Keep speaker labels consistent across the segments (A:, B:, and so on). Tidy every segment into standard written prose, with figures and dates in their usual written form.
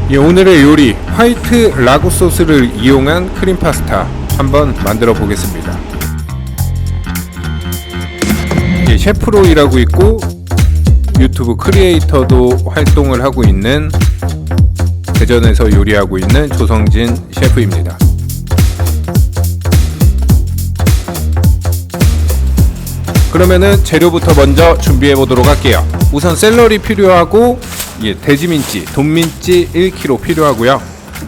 A: 예, 오늘의 요리 화이트 라구 소스를 이용한 크림 파스타 한번 만들어 보겠습니다. 예, 셰프로 일하고 있고 유튜브 크리에이터도 활동을 하고 있는 대전에서 요리하고 있는 조성진 셰프입니다. 그러면은 재료부터 먼저 준비해 보도록 할게요. 우선 샐러리 필요하고 돼지민치, 돈민치 1kg 필요하고요.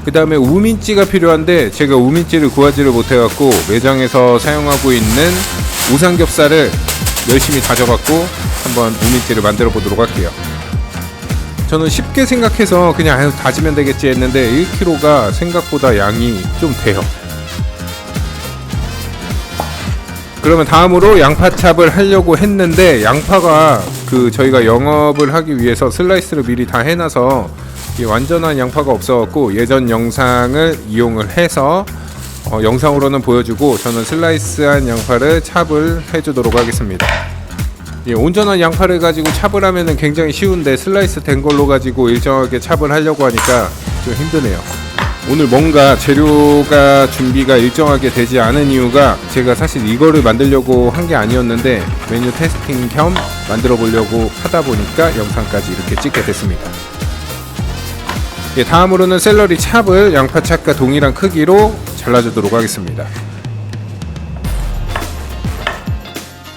A: 그 다음에 우민찌가 필요한데 제가 우민찌를 구하지를 못해갖고 매장에서 사용하고 있는 우삼겹살을 열심히 다져갖고 한번 우민찌를 만들어 보도록 할게요. 저는 쉽게 생각해서 그냥 다지면 되겠지 했는데 1kg가 생각보다 양이 좀 돼요. 그러면 다음으로 양파찹을 하려고 했는데 양파가 저희가 영업을 하기 위해서 슬라이스를 미리 다 해놔서 완전한 양파가 없어갖고 예전 영상을 이용을 해서 영상으로는 보여주고 저는 슬라이스한 양파를 찹을 해주도록 하겠습니다. 온전한 양파를 가지고 찹을 하면은 굉장히 쉬운데 슬라이스 된 걸로 가지고 일정하게 찹을 하려고 하니까 좀 힘드네요. 오늘 뭔가 재료가 준비가 일정하게 되지 않은 이유가 제가 사실 이거를 만들려고 한 게 아니었는데 메뉴 테스팅 겸 만들어 보려고 하다 보니까 영상까지 이렇게 찍게 됐습니다. 다음으로는 샐러리 찹을 양파 찹과 동일한 크기로 잘라주도록 하겠습니다.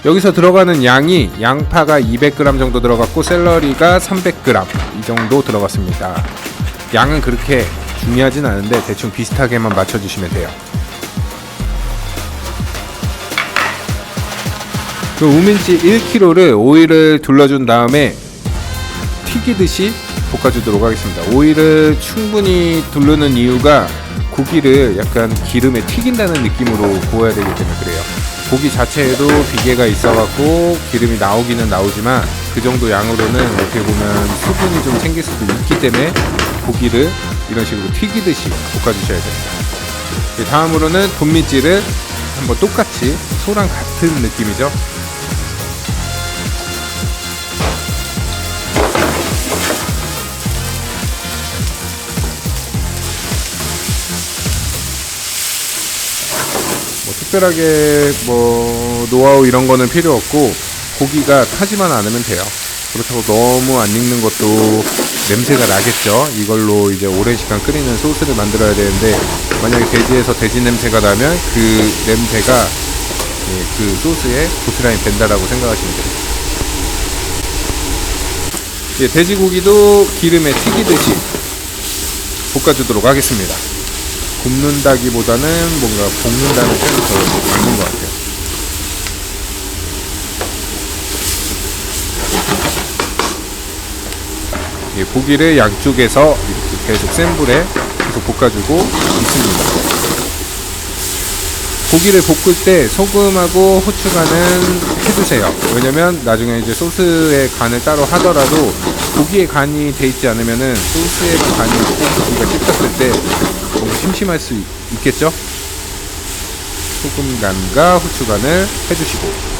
A: 여기서 들어가는 양이 양파가 200g 정도 들어갔고 샐러리가 300g 이 정도 들어갔습니다. 양은 그렇게 중요하진 않은데 대충 비슷하게만 맞춰주시면 돼요. 그 우민치 1kg를 오일을 둘러준 다음에 튀기듯이 볶아주도록 하겠습니다. 오일을 충분히 두르는 이유가 고기를 약간 기름에 튀긴다는 느낌으로 구워야 되기 때문에 그래요. 고기 자체에도 비계가 있어갖고 기름이 나오기는 나오지만 그 정도 양으로는 어떻게 보면 수분이 좀 생길 수도 있기 때문에 고기를 이런 식으로 튀기듯이 볶아주셔야 됩니다. 다음으로는 돈민찌를 한번 똑같이 소랑 같은 느낌이죠. 특별하게 노하우 이런 거는 필요 없고 고기가 타지만 않으면 돼요. 그렇다고 너무 안 익는 것도 냄새가 나겠죠. 이걸로 이제 오랜 시간 끓이는 소스를 만들어야 되는데 만약에 돼지에서 돼지 냄새가 나면 그 냄새가 그 소스에 고스란히 밴다라고 생각하시면 돼요. 돼지고기도 기름에 튀기듯이 볶아주도록 하겠습니다. 굽는다기보다는 뭔가 볶는다는 표현이 더 맞는 것 같아요. 고기를 양쪽에서 이렇게 계속 센 불에 계속 볶아주고 있습니다. 고기를 볶을 때 소금하고 후추간은 해주세요. 왜냐면 나중에 이제 소스의 간을 따로 하더라도 고기에 간이 돼 있지 않으면은 소스에만 간이 있고 고기가 씹혔을 때 뭔가 심심할 수 있겠죠? 소금간과 후추간을 해주시고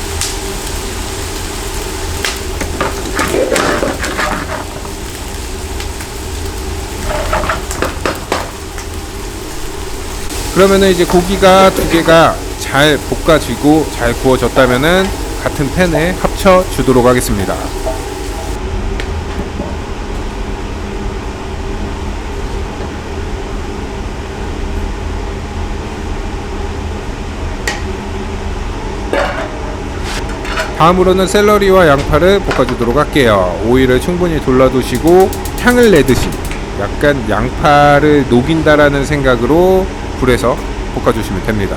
A: 그러면은 이제 고기가 두 개가 잘 볶아지고 잘 구워졌다면은 같은 팬에 합쳐 주도록 하겠습니다. 다음으로는 샐러리와 양파를 볶아주도록 할게요. 오일을 충분히 둘러두시고 향을 내듯이 약간 양파를 녹인다라는 생각으로 불에서 볶아주시면 됩니다.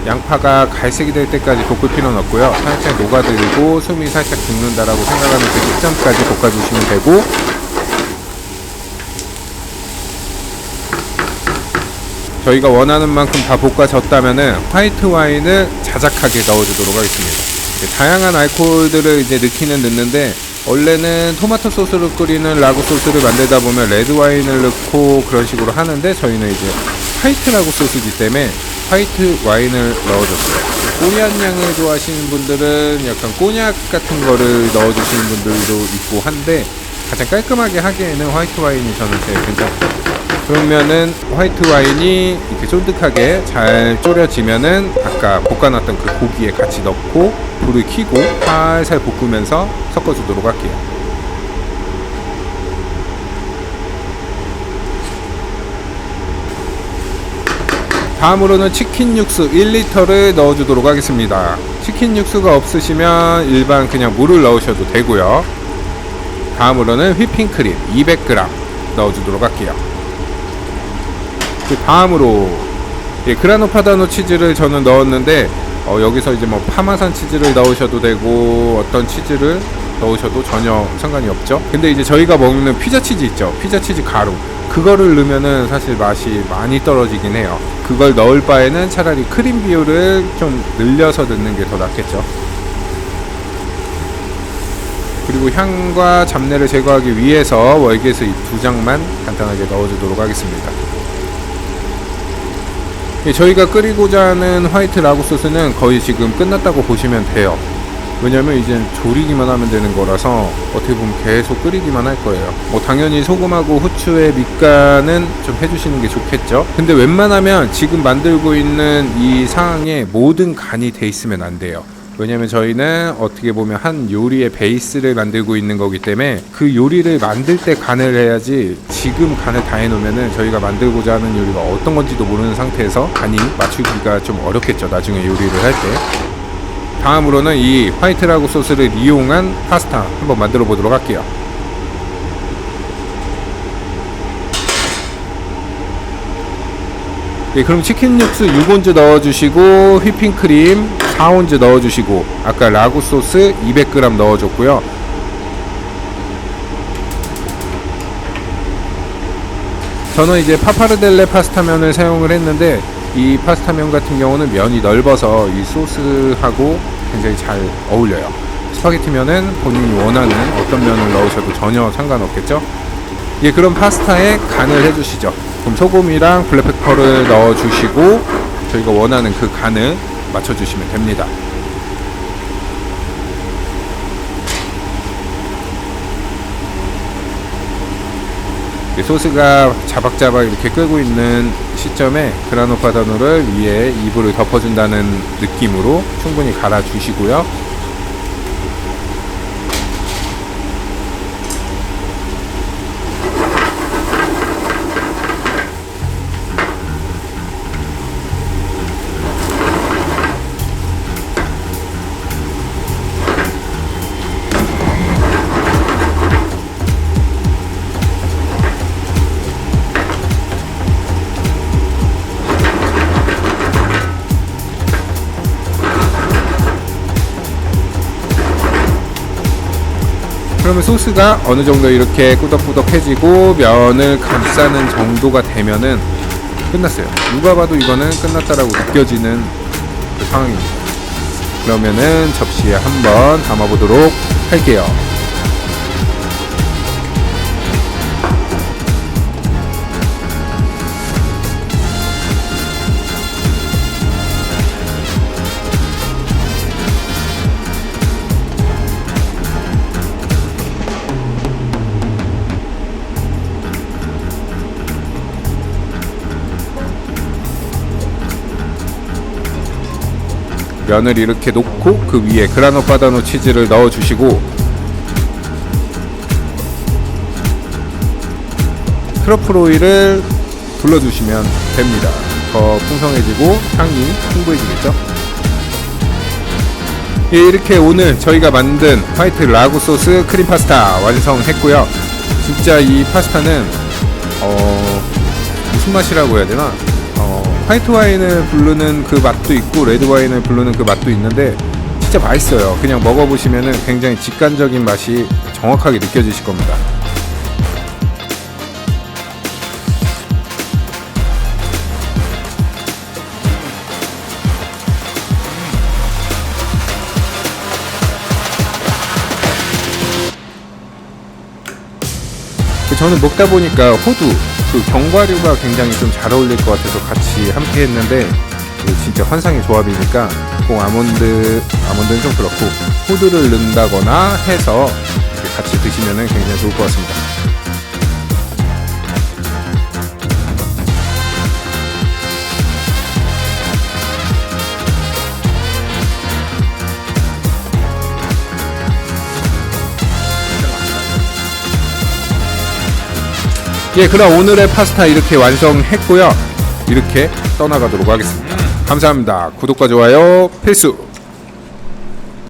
A: 양파가 갈색이 될 때까지 볶을 필요는 없고요. 살짝 녹아들고 숨이 살짝 죽는다라고 생각하는 그 시점까지 볶아주시면 되고 저희가 원하는 만큼 다 볶아졌다면은 화이트 와인을 자작하게 넣어주도록 하겠습니다. 다양한 알코올들을 이제 넣는데 원래는 토마토 소스로 끓이는 라구 소스를 만들다 보면 레드 와인을 넣고 그런 식으로 하는데 저희는 이제 화이트 라구 소스이기 때문에 화이트 와인을 넣어줬어요. 꼬리한 양을 좋아하시는 분들은 약간 꼬냑 같은 거를 넣어주시는 분들도 있고 한데 가장 깔끔하게 하기에는 화이트 와인이 저는 제일 괜찮고, 그러면은 화이트 와인이 이렇게 쫀득하게 잘 졸여지면은 아까 볶아놨던 그 고기에 같이 넣고 불을 켜고 살살 볶으면서 섞어주도록 할게요. 다음으로는 치킨 육수 1리터를 넣어주도록 하겠습니다. 치킨 육수가 없으시면 일반 그냥 물을 넣으셔도 되고요. 다음으로는 휘핑크림 200g 넣어주도록 할게요. 그 다음으로 그라노 파다노 치즈를 저는 넣었는데 여기서 이제 뭐 파마산 치즈를 넣으셔도 되고 어떤 치즈를 넣으셔도 전혀 상관이 없죠. 근데 이제 저희가 먹는 피자 치즈 있죠, 피자 치즈 가루, 그거를 넣으면은 사실 맛이 많이 떨어지긴 해요. 그걸 넣을 바에는 차라리 크림 비율을 좀 늘려서 넣는 게 더 낫겠죠. 그리고 향과 잡내를 제거하기 위해서 월계수 잎 2장만 간단하게 넣어주도록 하겠습니다. 저희가 끓이고자 하는 화이트 라구 소스는 거의 지금 끝났다고 보시면 돼요. 왜냐면 이제 조리기만 하면 되는 거라서 어떻게 보면 계속 끓이기만 할 거예요. 뭐 당연히 소금하고 후추의 밑간은 좀 해주시는 게 좋겠죠. 근데 웬만하면 지금 만들고 있는 이 상황에 모든 간이 돼 있으면 안 돼요. 왜냐면 저희는 어떻게 보면 한 요리의 베이스를 만들고 있는 거기 때문에 그 요리를 만들 때 간을 해야지, 지금 간을 다 해놓으면은 저희가 만들고자 하는 요리가 어떤 건지도 모르는 상태에서 간이 맞추기가 좀 어렵겠죠, 나중에 요리를 할 때. 다음으로는 이 화이트 라구 소스를 이용한 파스타 한번 만들어 보도록 할게요. 그럼 치킨 육수 6온즈 넣어주시고 휘핑크림 4온즈 넣어주시고 아까 라구 소스 200g 넣어줬고요. 저는 이제 파파르델레 파스타면을 사용을 했는데 이 파스타면 같은 경우는 면이 넓어서 이 소스하고 굉장히 잘 어울려요. 스파게티면은 본인이 원하는 어떤 면을 넣으셔도 전혀 상관없겠죠. 그럼 파스타에 간을 해주시죠. 그럼 소금이랑 블랙페퍼를 넣어주시고 저희가 원하는 그 간을 맞춰주시면 됩니다. 소스가 자박자박 이렇게 끓고 있는 시점에 그라노 파다노를 위에 이불을 덮어준다는 느낌으로 충분히 갈아주시고요. 그러면 소스가 어느 정도 이렇게 꾸덕꾸덕해지고 면을 감싸는 정도가 되면은 끝났어요. 누가 봐도 이거는 끝났다라고 느껴지는 그 상황입니다. 그러면은 접시에 한번 담아보도록 할게요. 면을 이렇게 놓고 그 위에 그라노 파다노 치즈를 넣어주시고 트러플 오일을 둘러주시면 됩니다. 더 풍성해지고 향이 풍부해지겠죠. 이렇게 오늘 저희가 만든 화이트 라구 소스 크림 파스타 완성했고요. 진짜 이 파스타는 무슨 맛이라고 해야 되나, 화이트 와인을 부르는 그 맛도 있고 레드 와인을 부르는 그 맛도 있는데 진짜 맛있어요. 그냥 먹어보시면은 굉장히 직관적인 맛이 정확하게 느껴지실 겁니다. 저는 먹다 보니까 호두, 그 견과류가 굉장히 좀 잘 어울릴 것 같아서 같이 함께 했는데 진짜 환상의 조합이니까 꼭 아몬드는 좀 그렇고 호두를 넣는다거나 해서 같이 드시면 굉장히 좋을 것 같습니다. 예, 그럼 오늘의 파스타 이렇게 완성했고요. 이렇게 떠나가도록 하겠습니다. 감사합니다. 구독과 좋아요 필수.